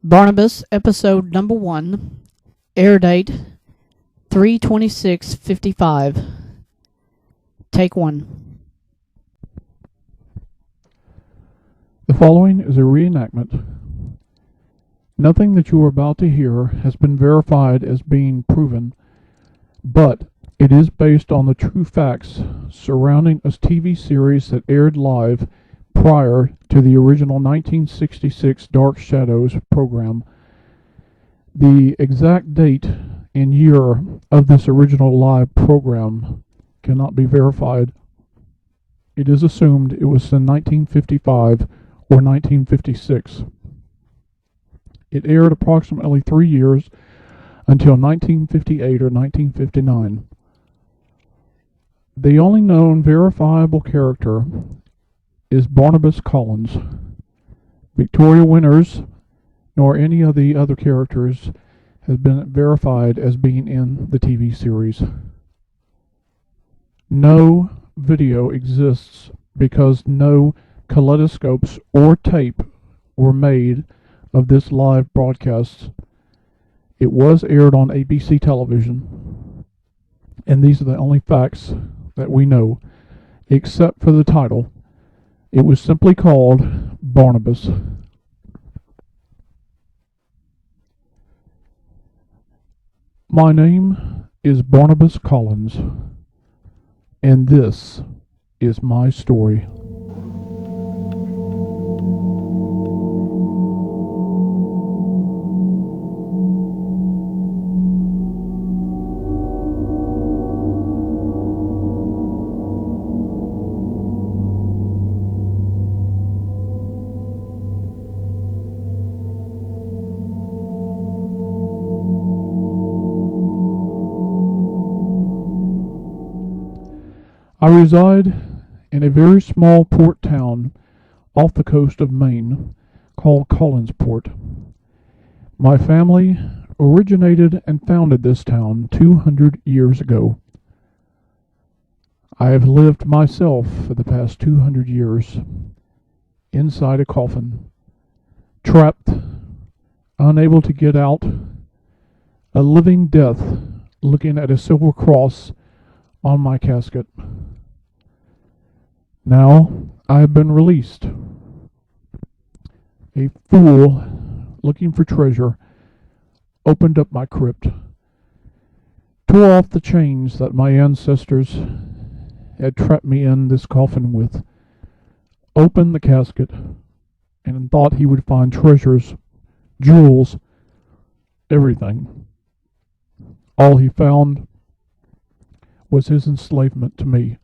Barnabas, episode number 1, air date 3/26/55. Take 1. The following is a reenactment. Nothing that you are about to hear has been verified as being proven, but it is based on the true facts surrounding a TV series that aired live prior to the original 1966 Dark Shadows program. The exact date and year of this original live program cannot be verified. It is assumed it was in 1955 or 1956. It aired approximately 3 years until 1958 or 1959. The only known verifiable character is Barnabas Collins. Victoria Winters, nor any of the other characters, has been verified as being in the TV series. No video exists because no kaleidoscopes or tape were made of this live broadcast. It was aired on ABC television, and these are the only facts that we know, except for the title. It was simply called Barnabas. My name is Barnabas Collins, and this is my story. I reside in a very small port town off the coast of Maine called Collinsport. My family originated and founded this town 200 years ago. I have lived myself for the past 200 years inside a coffin, trapped, unable to get out, a living death looking at a silver cross on my casket. Now I have been released. A fool looking for treasure opened up my crypt, tore off the chains that my ancestors had trapped me in this coffin with, opened the casket, and thought he would find treasures, jewels, everything. All he found was his enslavement to me.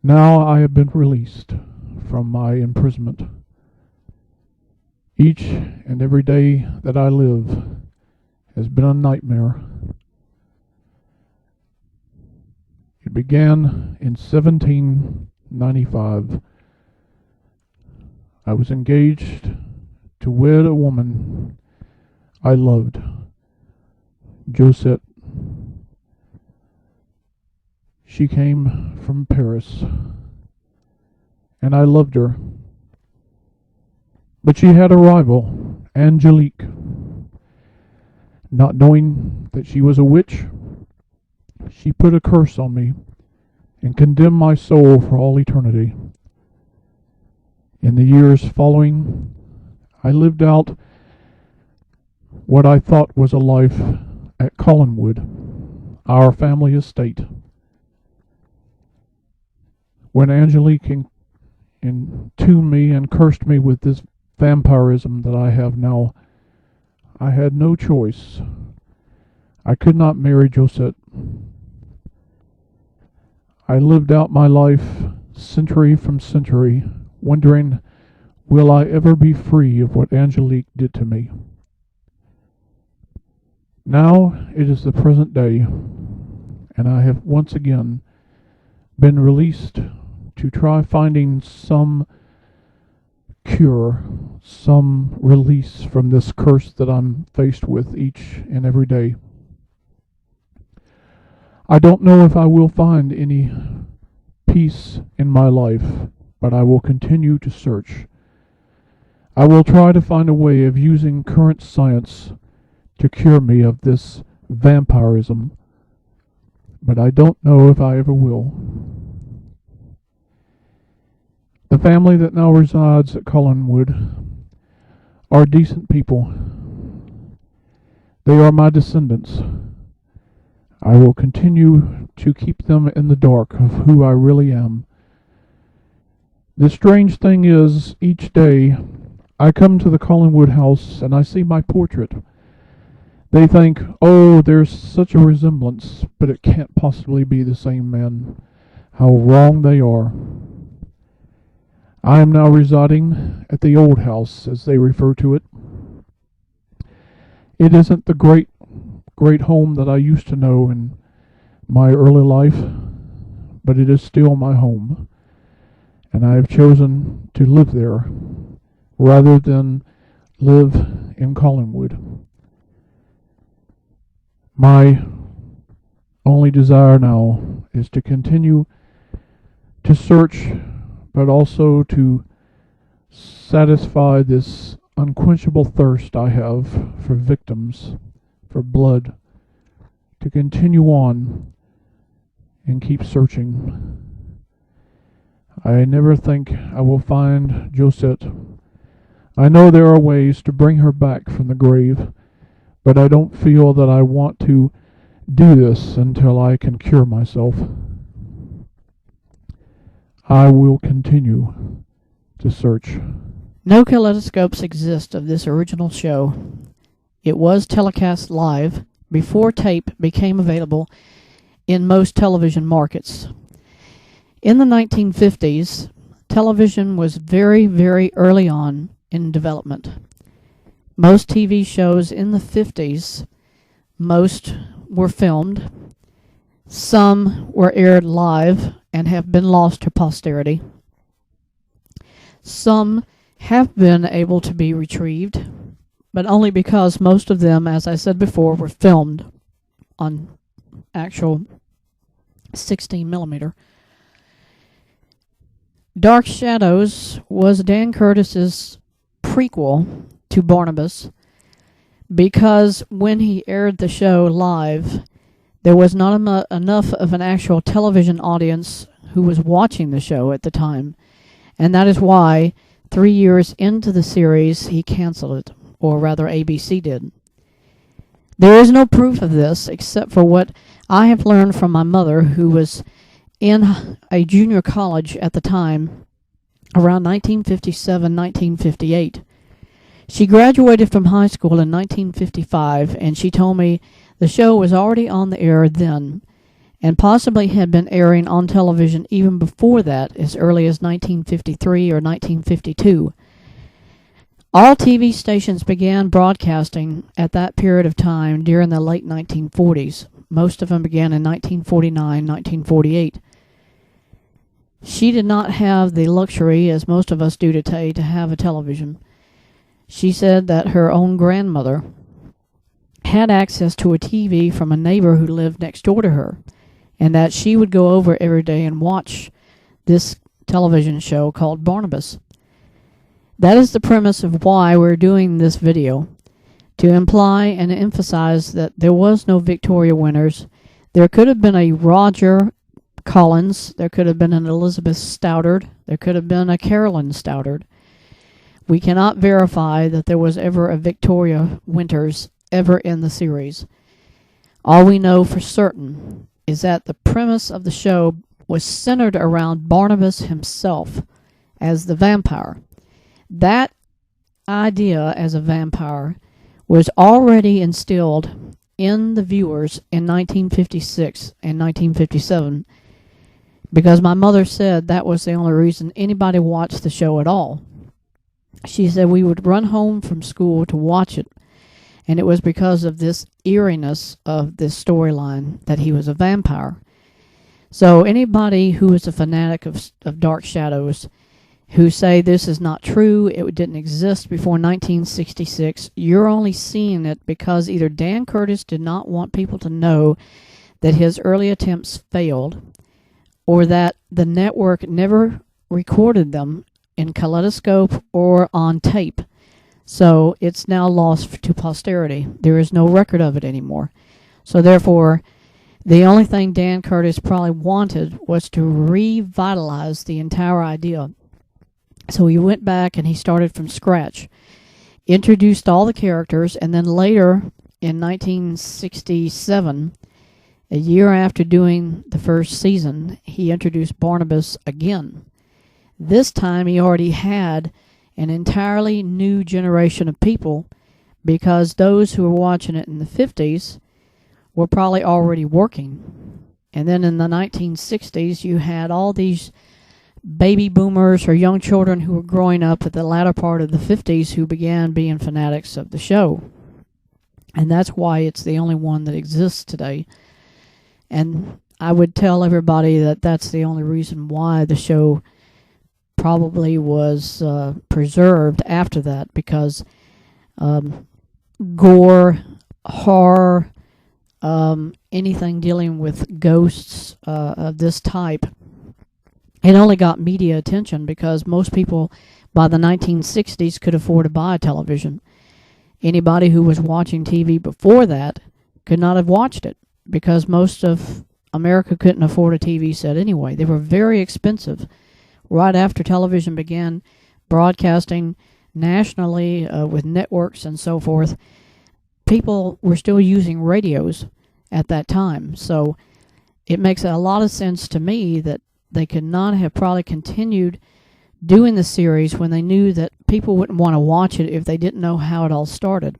Now I have been released from my imprisonment. Each and every day that I live has been a nightmare. It began in 1795. I was engaged to wed a woman I loved, Josette. She came from Paris, and I loved her. But she had a rival, Angelique. Not knowing that she was a witch, she put a curse on me and condemned my soul for all eternity. In the years following, I lived out what I thought was a life at Collinwood, our family estate. When Angelique entombed me and cursed me with this vampirism that I have now, I had no choice. I could not marry Josette. I lived out my life century from century, wondering, will I ever be free of what Angelique did to me? Now it is the present day, and I have once again been released to try finding some cure, some release from this curse that I'm faced with each and every day. I don't know if I will find any peace in my life, but I will continue to search. I will try to find a way of using current science to cure me of this vampirism, but I don't know if I ever will. The family that now resides at Collinwood are decent people. They are my descendants. I will continue to keep them in the dark of who I really am. The strange thing is, each day I come to the Collinwood house and I see my portrait. They think, oh, there's such a resemblance, but it can't possibly be the same man. How wrong they are. I am now residing at the old house, as they refer to it. It isn't the great home that I used to know in my early life, but it is still my home, and I have chosen to live there rather than live in Collinwood. My only desire now is to continue to search, but also to satisfy this unquenchable thirst I have for victims, for blood, to continue on and keep searching. I never think I will find Josette. I know there are ways to bring her back from the grave, but I don't feel that I want to do this until I can cure myself. I will continue to search. No kaleidoscopes exist of this original show. It was telecast live before tape became available in most television markets. In the 1950s, television was very, very early on in development. Most TV shows in the 50s, most were filmed. Some were aired live and have been lost to posterity. Some have been able to be retrieved, but only because most of them, as I said before, were filmed on actual 16 millimeter. Dark Shadows was Dan Curtis's prequel to Barnabas, because when he aired the show live, there was not enough of an actual television audience who was watching the show at the time, and that is why 3 years into the series he canceled it, or rather ABC did. There is no proof of this except for what I have learned from my mother, who was in a junior college at the time, around 1957-1958. She graduated from high school in 1955, and she told me the show was already on the air then, and possibly had been airing on television even before that, as early as 1953 or 1952. All TV stations began broadcasting at that period of time during the late 1940s. Most of them began in 1949, 1948. She did not have the luxury, as most of us do today, to have a television. She said that her own grandmother had access to a TV from a neighbor who lived next door to her, and that she would go over every day and watch this television show called Barnabas. That is the premise of why we're doing this video, to imply and emphasize that there was no Victoria Winters. There could have been a Roger Collins, there could have been an Elizabeth Stoddard, there could have been a Carolyn Stoddard. We cannot verify that there was ever a Victoria Winters ever in the series. All we know for certain is that the premise of the show was centered around Barnabas himself as the vampire. That idea as a vampire was already instilled in the viewers in 1956 and 1957, because my mother said that was the only reason anybody watched the show at all. She said we would run home from school to watch it, and it was because of this eeriness of this storyline that he was a vampire. So anybody who is a fanatic of Dark Shadows, who say this is not true, it didn't exist before 1966, you're only seeing it because either Dan Curtis did not want people to know that his early attempts failed, or that the network never recorded them in kaleidoscope or on tape. So it's now lost to posterity. There is no record of it anymore. So therefore, the only thing Dan Curtis probably wanted was to revitalize the entire idea. So he went back and he started from scratch, introduced all the characters, and then later in 1967, a year after doing the first season, he introduced Barnabas again. This time he already had an entirely new generation of people, because those who were watching it in the 50s were probably already working. And then in the 1960s, you had all these baby boomers or young children who were growing up at the latter part of the 50s who began being fanatics of the show. And that's why it's the only one that exists today. And I would tell everybody that that's the only reason why the show probably was preserved after that, because gore, horror, anything dealing with ghosts of this type, it only got media attention because most people by the 1960s could afford to buy a television. Anybody who was watching TV before that could not have watched it, because most of America couldn't afford a TV set anyway. They were very expensive. Right after television began broadcasting nationally with networks and so forth, people were still using radios at that time. So it makes a lot of sense to me that they could not have probably continued doing the series when they knew that people wouldn't want to watch it if they didn't know how it all started.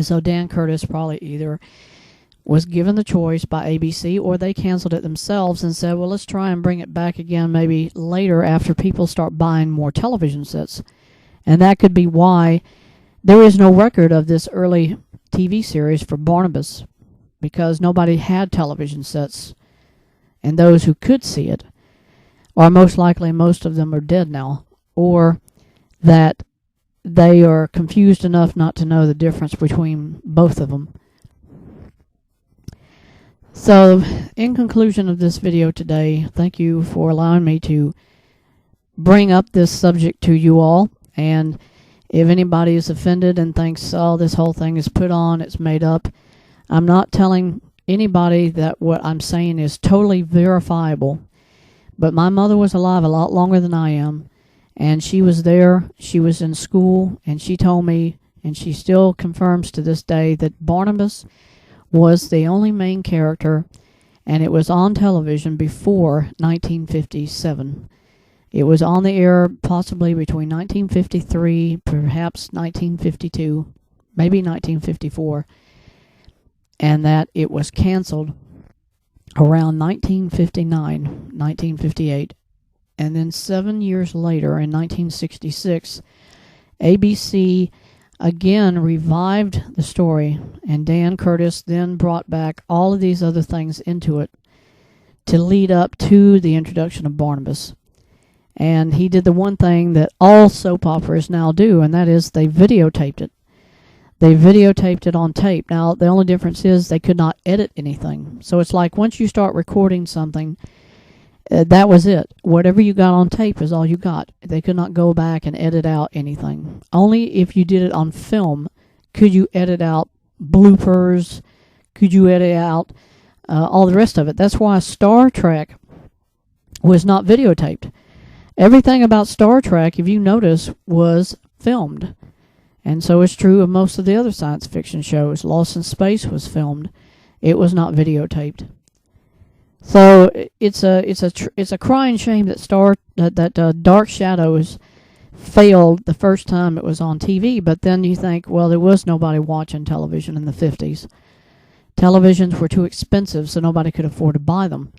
So Dan Curtis probably either was given the choice by ABC, or they canceled it themselves and said, well, let's try and bring it back again maybe later after people start buying more television sets. And that could be why there is no record of this early TV series for Barnabas, because nobody had television sets, and those who could see it are most likely, most of them are dead now, or that they are confused enough not to know the difference between both of them. So, in conclusion of this video today, thank you for allowing me to bring up this subject to you all. And if anybody is offended and thinks, oh, this whole thing is put on, it's made up, I'm not telling anybody that what I'm saying is totally verifiable. But my mother was alive a lot longer than I am, and she was there, she was in school, and she told me, and she still confirms to this day, that Barnabas was the only main character, and it was on television before 1957. It was on the air possibly between 1953, perhaps 1952, maybe 1954, and that it was canceled around 1959, 1958, and then 7 years later, in 1966, ABC again revived the story, and Dan Curtis then brought back all of these other things into it to lead up to the introduction of Barnabas. And he did the one thing that all soap operas now do, and that is they videotaped it. They videotaped it on tape. Now, the only difference is they could not edit anything. So it's like once you start recording something, that was it. Whatever you got on tape is all you got. They could not go back and edit out anything. Only if you did it on film could you edit out bloopers, could you edit out all the rest of it. That's why Star Trek was not videotaped. Everything about Star Trek, if you notice, was filmed. And so it's true of most of the other science fiction shows. Lost in Space was filmed. It was not videotaped. So it's a crying shame that Dark Shadows failed the first time it was on TV. But then you think, well, there was nobody watching television in the 50s. Televisions were too expensive, so nobody could afford to buy them.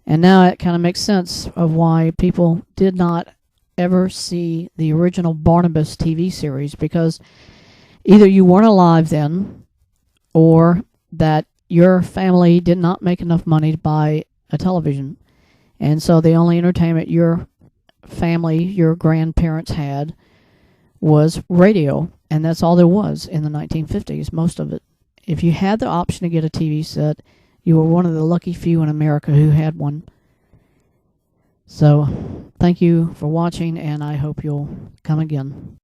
And now it kind of makes sense of why people did not ever see the original Barnabas TV series, because either you weren't alive then, or that your family did not make enough money to buy a television. And so the only entertainment your family, your grandparents had was radio, and that's all there was in the 1950s, most of it. If you had the option to get a TV set, you were one of the lucky few in America who had one. So, thank you for watching, and I hope you'll come again.